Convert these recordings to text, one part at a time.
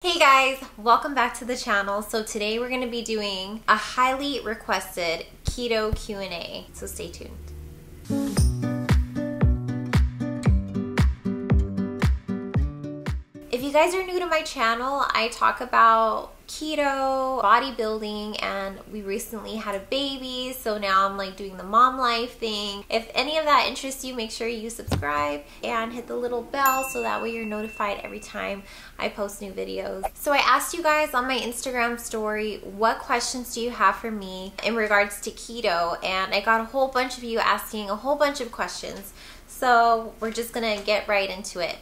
Hey guys, welcome back to the channel. So today we're going to be doing a highly requested keto Q&A, so stay tuned. If you guys are new to my channel, I talk about keto, bodybuilding, and we recently had a baby, so now I'm like doing the mom life thing. If any of that interests you, make sure you subscribe and hit the little bell so that way you're notified every time I post new videos. So I asked you guys on my Instagram story, what questions do you have for me in regards to keto? And I got a whole bunch of you asking a whole bunch of questions. So we're just gonna get right into it.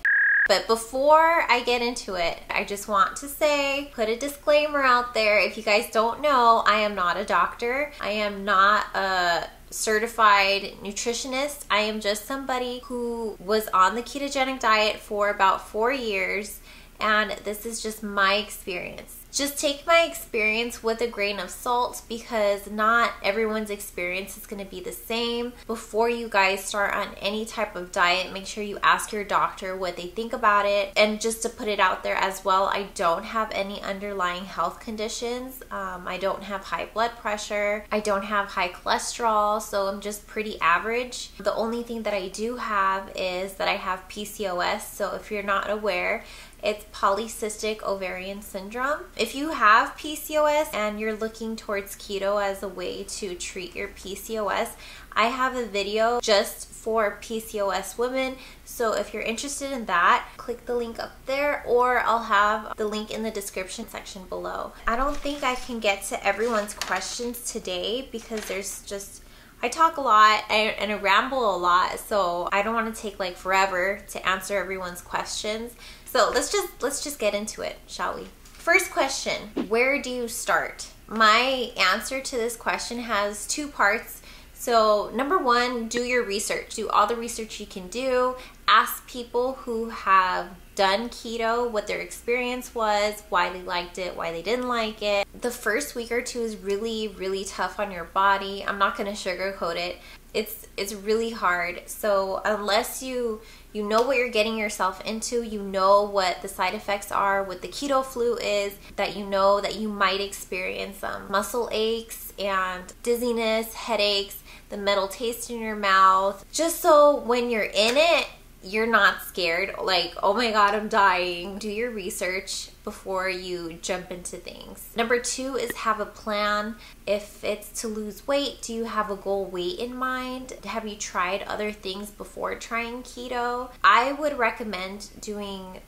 But before I get into it, I just want to say, put a disclaimer out there. If you guys don't know, I am not a doctor. I am not a certified nutritionist. I am just somebody who was on the ketogenic diet for about 4 years, and this is just my experience. Just take my experience with a grain of salt because not everyone's experience is going to be the same. Before you guys start on any type of diet, make sure you ask your doctor what they think about it. And just to put it out there as well, I don't have any underlying health conditions. I don't have high blood pressure. I don't have high cholesterol, so I'm just pretty average. The only thing that I do have is that I have PCOS. So if you're not aware, it's polycystic ovarian syndrome. If you have PCOS and you're looking towards keto as a way to treat your PCOS, I have a video just for PCOS women. So if you're interested in that, click the link up there, or I'll have the link in the description section below. I don't think I can get to everyone's questions today because there's just, I talk a lot and I ramble a lot, so I don't want to take like forever to answer everyone's questions. So let's just get into it, shall we? First question, where do you start? My answer to this question has two parts. So number one, do your research. Do all the research you can do. Ask people who have done keto, what their experience was, why they liked it, why they didn't like it. The first week or two is really tough on your body. I'm not gonna sugarcoat it. It's really hard. So unless you know what you're getting yourself into, you know what the side effects are, what the keto flu is, that you know that you might experience muscle aches and dizziness, headaches, the metal taste in your mouth, just so when you're in it, you're not scared, like, oh my god, I'm dying. Do your research before you jump into things. Number two is have a plan. If it's to lose weight, do you have a goal weight in mind? Have you tried other things before trying keto? I would recommend doing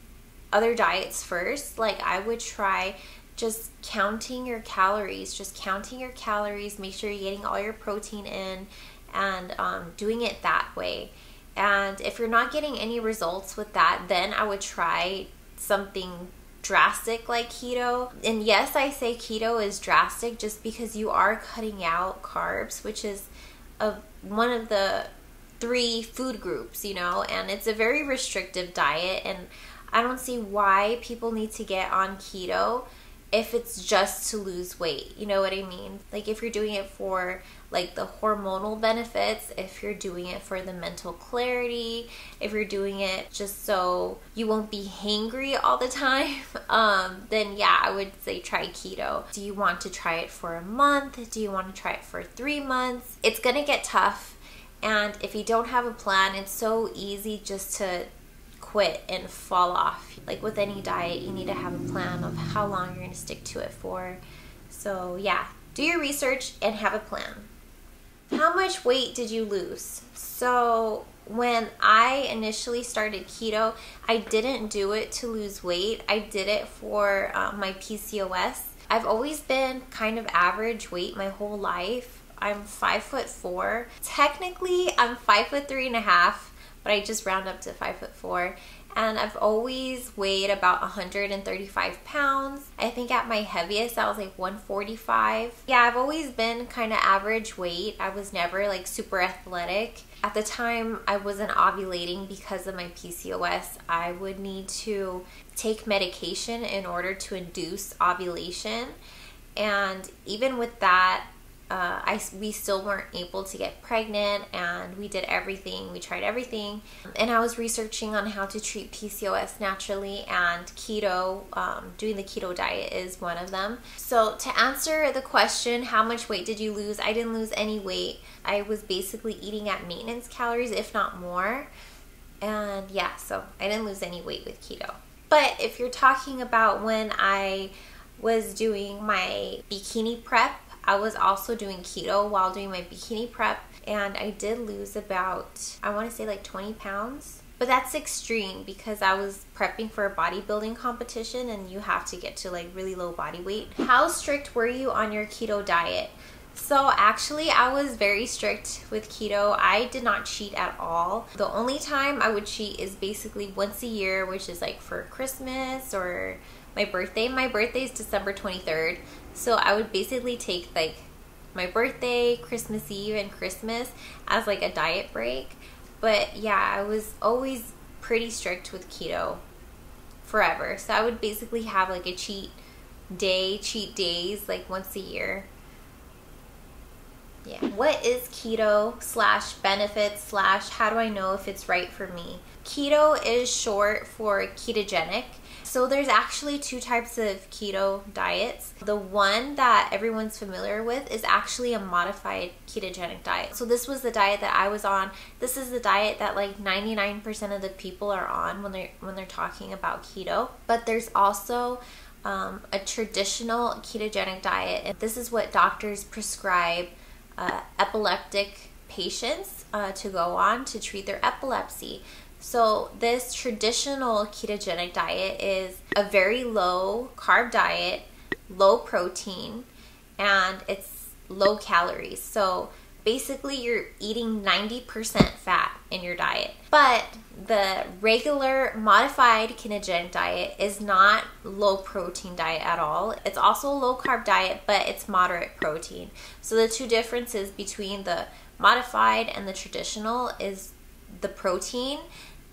other diets first. Like, I would try just counting your calories, make sure you're getting all your protein in, and doing it that way. And if you're not getting any results with that, then I would try something drastic like keto. And yes, I say keto is drastic just because you are cutting out carbs, which is one of the 3 food groups, you know, and it's a very restrictive diet. And I don't see why people need to get on keto if it's just to lose weight, you know what I mean? Like, if you're doing it for like the hormonal benefits, if you're doing it for the mental clarity, if you're doing it just so you won't be hangry all the time, then yeah, I would say try keto. Do you want to try it for a month? Do you want to try it for 3 months? It's gonna get tough, and if you don't have a plan, it's so easy just to quit and fall off. Like with any diet, you need to have a plan of how long you're gonna stick to it for. So yeah, do your research and have a plan. How much weight did you lose? So when I initially started keto, I didn't do it to lose weight. I did it for my PCOS. I've always been kind of average weight my whole life. I'm 5'4". Technically, I'm 5'3.5", but I just round up to 5'4". And I've always weighed about 135 pounds. I think at my heaviest, I was like 145. Yeah, I've always been kind of average weight. I was never like super athletic. At the time, I wasn't ovulating because of my PCOS. I would need to take medication in order to induce ovulation. And even with that, we still weren't able to get pregnant, and we did everything, we tried everything. And I was researching on how to treat PCOS naturally, and keto, doing the keto diet is one of them. So to answer the question, how much weight did you lose? I didn't lose any weight. I was basically eating at maintenance calories, if not more. And yeah, so I didn't lose any weight with keto. But if you're talking about when I was doing my bikini prep, I was also doing keto while doing my bikini prep, and I did lose about, I want to say like 20 pounds. But that's extreme because I was prepping for a bodybuilding competition, and you have to get to like really low body weight. How strict were you on your keto diet? So actually, I was very strict with keto. I did not cheat at all. The only time I would cheat is basically once a year, which is like for Christmas or my birthday. My birthday is December 23rd. So I would basically take like my birthday, Christmas Eve, and Christmas as like a diet break. But yeah, I was always pretty strict with keto forever. So I would basically have like a cheat days like once a year. Yeah. What is keto / benefits / how do I know if it's right for me? Keto is short for ketogenic. So there's actually two types of keto diets. The one that everyone's familiar with is actually a modified ketogenic diet. So this was the diet that I was on. This is the diet that like 99% of the people are on when they're talking about keto. But there's also a traditional ketogenic diet, and this is what doctors prescribe epileptic patients to go on to treat their epilepsy. So this traditional ketogenic diet is a very low carb diet, low protein, and it's low calories. So basically you're eating 90% fat in your diet. But the regular modified ketogenic diet is not low protein diet at all. It's also a low carb diet, but it's moderate protein. So the two differences between the modified and the traditional is the protein,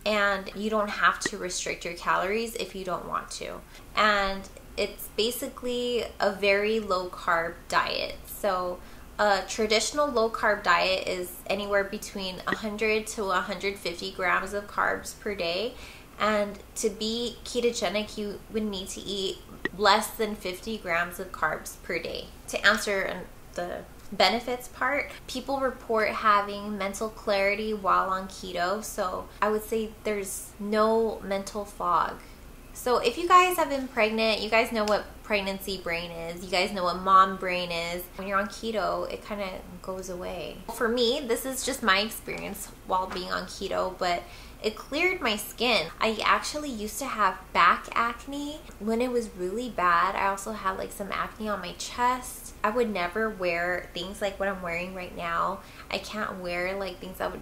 and you don't have to restrict your calories if you don't want to. And it's basically a very low carb diet. So a traditional low carb diet is anywhere between 100 to 150 grams of carbs per day. And to be ketogenic, you would need to eat less than 50 grams of carbs per day. To answer the benefits part, people report having mental clarity while on keto. So I would say there's no mental fog. So if you guys have been pregnant, you guys know what pregnancy brain is. You guys know what mom brain is. When you're on keto, it kind of goes away. For me, this is just my experience while being on keto, but it cleared my skin. I actually used to have back acne when it was really bad. I also had like some acne on my chest. I would never wear things like what I'm wearing right now. I can't wear like things that would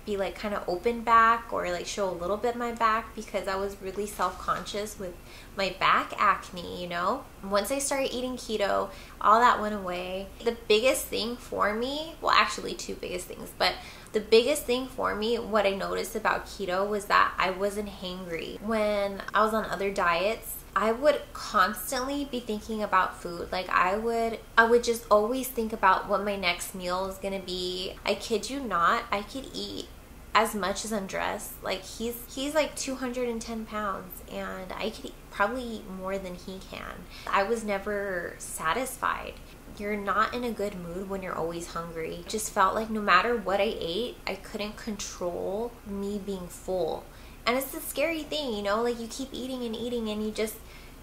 be like kind of open back or like show a little bit my back, because I was really self-conscious with my back acne, you know. Once I started eating keto, all that went away. The biggest thing for me, well actually two biggest things, but the biggest thing for me, what I noticed about keto was that I wasn't hangry. When I was on other diets, I would constantly be thinking about food. Like I would just always think about what my next meal is gonna be. I kid you not, I could eat as much as Andres. Like he's like 210 pounds, and I could probably eat more than he can. I was never satisfied. You're not in a good mood when you're always hungry. It just felt like no matter what I ate, I couldn't control me being full. And it's a scary thing, you know, like you keep eating and eating and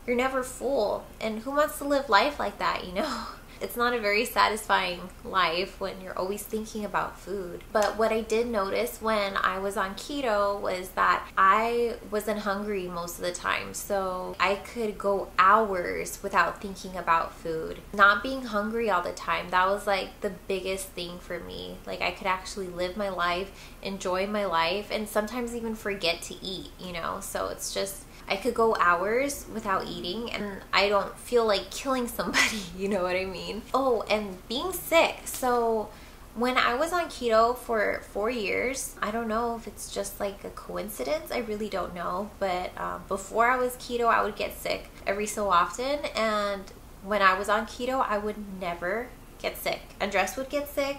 you're never full. And who wants to live life like that, you know? It's not a very satisfying life when you're always thinking about food. But what I did notice when I was on keto was that I wasn't hungry most of the time. So I could go hours without thinking about food. Not being hungry all the time, that was like the biggest thing for me. Like I could actually live my life, enjoy my life, and sometimes even forget to eat, you know? So it's just, I could go hours without eating and I don't feel like killing somebody, you know what I mean? Oh, and being sick. So when I was on keto for 4 years, I don't know if it's just like a coincidence, I really don't know, but before I was keto, I would get sick every so often, and when I was on keto, I would never get sick. Andres would get sick,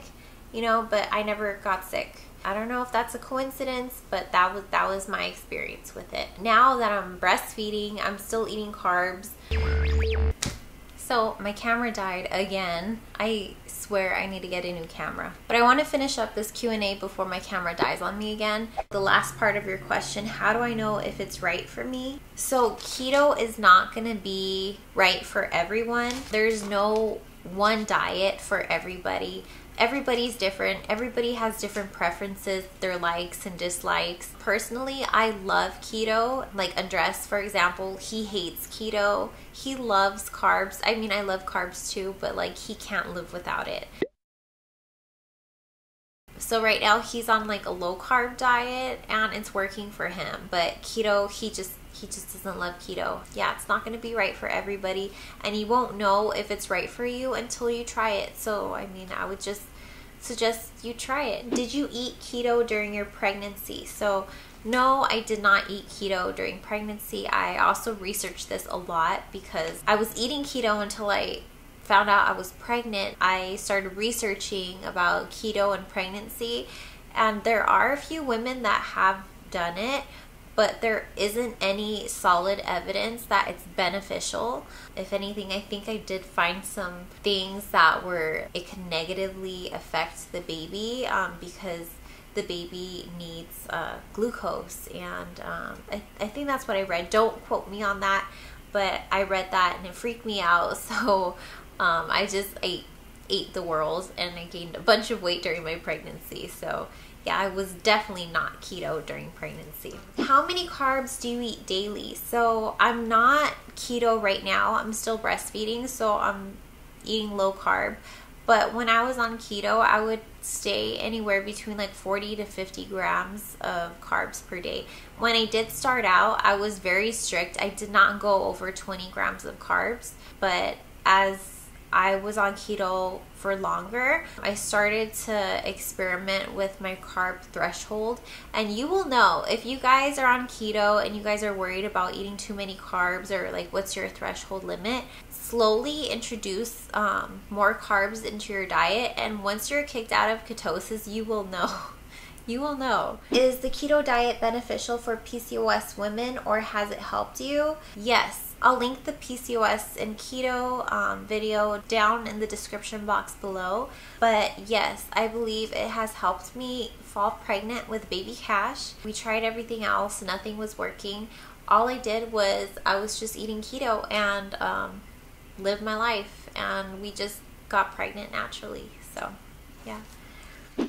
you know, but I never got sick. I don't know if that's a coincidence, but that was my experience with it. Now that I'm breastfeeding, I'm still eating carbs. So my camera died again. I swear I need to get a new camera. But I want to finish up this Q&A before my camera dies on me again. The last part of your question, how do I know if it's right for me? So keto is not going to be right for everyone. There's no one diet for everybody. Everybody's different. Everybody has different preferences, their likes and dislikes. Personally, I love keto. Like Andres, for example, he hates keto. He loves carbs. I mean, I love carbs too, but like he can't live without it. So right now he's on like a low carb diet and it's working for him. But keto, he just doesn't love keto. Yeah, it's not going to be right for everybody, and you won't know if it's right for you until you try it. So I mean, I would just suggest you try it. Did you eat keto during your pregnancy? So no, I did not eat keto during pregnancy. I also researched this a lot because I was eating keto until I found out I was pregnant. I started researching about keto and pregnancy, and there are a few women that have done it, but there isn't any solid evidence that it's beneficial. If anything, I think I did find some things that it can negatively affect the baby because the baby needs glucose, and I think that's what I read. Don't quote me on that, but I read that and it freaked me out. So I just ate the world, and I gained a bunch of weight during my pregnancy. So yeah, I was definitely not keto during pregnancy. How many carbs do you eat daily? So I'm not keto right now. I'm still breastfeeding, so I'm eating low carb. But when I was on keto, I would stay anywhere between like 40 to 50 grams of carbs per day. When I did start out, I was very strict. I did not go over 20 grams of carbs. But as I was on keto for longer, I started to experiment with my carb threshold. And you will know if you guys are on keto and you guys are worried about eating too many carbs, or like what's your threshold limit, slowly introduce more carbs into your diet, and once you're kicked out of ketosis, you will know. You will know. Is the keto diet beneficial for PCOS women, or has it helped you? Yes. I'll link the PCOS and keto video down in the description box below. But yes, I believe it has helped me fall pregnant with baby Cash. We tried everything else, nothing was working. All I did was I was just eating keto and lived my life, and we just got pregnant naturally. So yeah.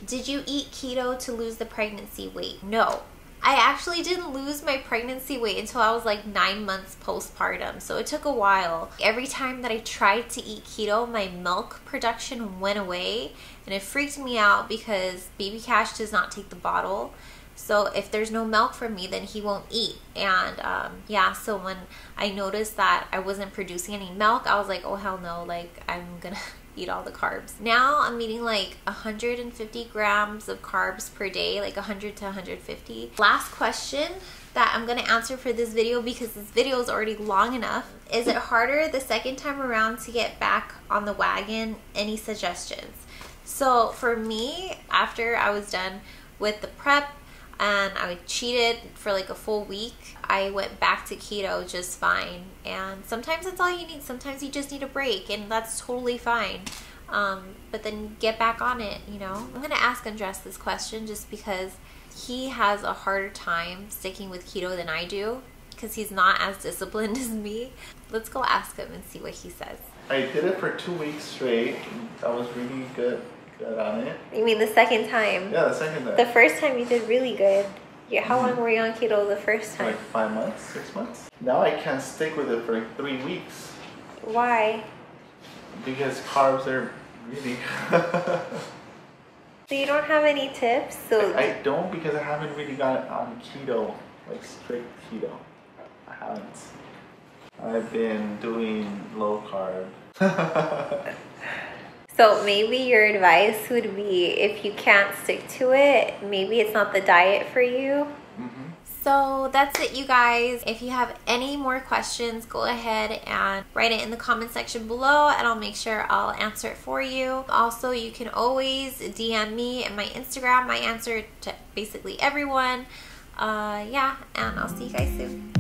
Did you eat keto to lose the pregnancy weight? No. I actually didn't lose my pregnancy weight until I was like 9 months postpartum, so it took a while. Every time that I tried to eat keto, my milk production went away, and it freaked me out because baby Cash does not take the bottle. So if there's no milk for me, then he won't eat. And yeah, so when I noticed that I wasn't producing any milk, I was like, oh hell no, like I'm gonna eat all the carbs. Now I'm eating like 150 grams of carbs per day, like 100 to 150. Last question that I'm gonna answer for this video, because this video is already long enough. Is it harder the second time around to get back on the wagon? Any suggestions? So for me, after I was done with the prep and I cheated for like a full week, I went back to keto just fine. And sometimes that's all you need. Sometimes you just need a break, and that's totally fine. But then get back on it, you know. I'm gonna ask Andres this question just because he has a harder time sticking with keto than I do, because he's not as disciplined as me. Let's go ask him and see what he says. I did it for 2 weeks straight. I was really good on it. You mean the second time? Yeah, the second time. The first time you did really good. Yeah, how long were you on keto the first time? Like 5 months, 6 months. Now I can't stick with it for like 3 weeks. Why? Because carbs are really So you don't have any tips? So I don't, because I haven't really got on keto, like strict keto. I haven't. I've been doing low carb. So maybe your advice would be, if you can't stick to it, maybe it's not the diet for you. So that's it, you guys. If you have any more questions, go ahead and write it in the comment section below and I'll make sure I'll answer it for you. Also, you can always DM me and my Instagram. I answer to basically everyone. Yeah, and I'll see you guys soon.